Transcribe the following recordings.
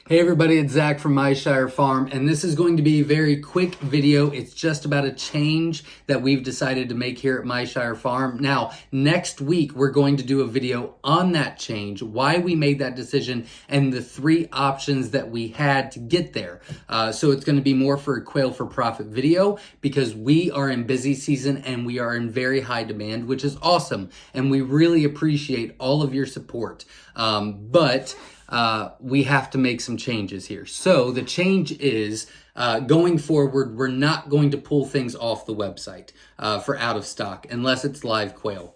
Hey everybody, it's Zach from Myshire Farm, and this is going to be a very quick video. It's just about a change that we've decided to make here at Myshire Farm. Now, next week, we're going to do a video on that change, why we made that decision, and the 3 options that we had to get there. So it's going to be more for a Quail for Profit video because we are in busy season and we are in very high demand, which is awesome. And we really appreciate all of your support. But we have to make some changes here. So the change is going forward, we're not going to pull things off the website for out of stock unless it's live quail.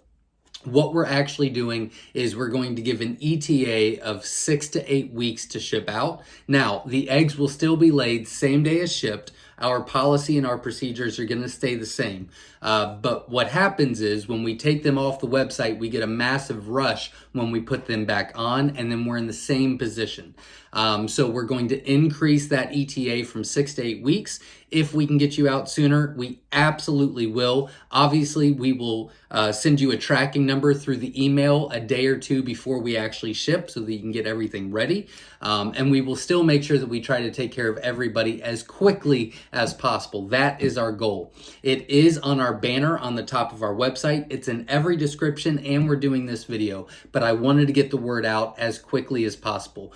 What we're actually doing is we're going to give an ETA of 6 to 8 weeks to ship out. Now, the eggs will still be laid same day as shipped. Our policy and our procedures are going to stay the same. But what happens is when we take them off the website, we get a massive rush when we put them back on, and then we're in the same position. So we're going to increase that ETA from 6 to 8 weeks. If we can get you out sooner, we absolutely will. Obviously, we will send you a tracking number through the email a day or 2 before we actually ship so that you can get everything ready. And we will still make sure that we try to take care of everybody as quickly as possible. That is our goal. It is on our banner on the top of our website. It's in every description, and we're doing this video. But I wanted to get the word out as quickly as possible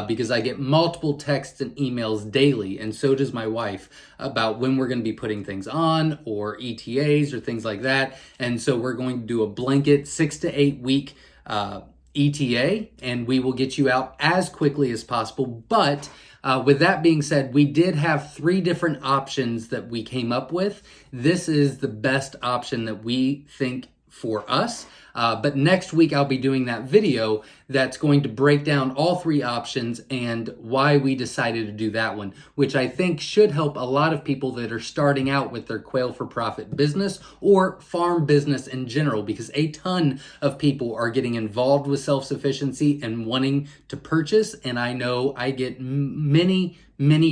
because I get multiple texts and emails daily, and so does my wife, about when we're going to be putting things on or ETAs or things like that. And so we're going to do a blanket 6 to 8 week ETA, and we will get you out as quickly as possible. But with that being said, we did have 3 different options that we came up with. This is the best option that we think for us. But next week I'll be doing that video that's going to break down all 3 options and why we decided to do that one, which I think should help a lot of people that are starting out with their Quail for Profit business or farm business in general, because a ton of people are getting involved with self-sufficiency and wanting to purchase. And I know I get many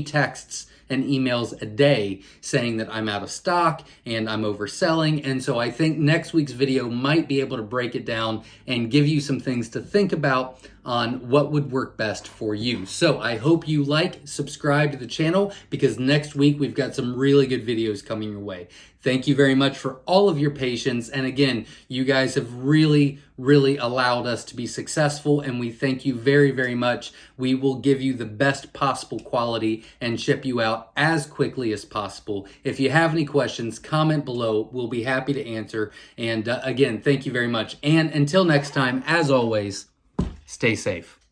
texts and emails a day saying that I'm out of stock and I'm overselling. And so I think next week's video might be able to break it down and give you some things to think about on what would work best for you. So I hope you subscribe to the channel, because next week we've got some really good videos coming your way. Thank you very much for all of your patience. And again, you guys have really allowed us to be successful, and we thank you very much. We will give you the best possible quality and ship you out as quickly as possible. If you have any questions, comment below. We'll be happy to answer. And again, thank you very much. And until next time, as always, stay safe.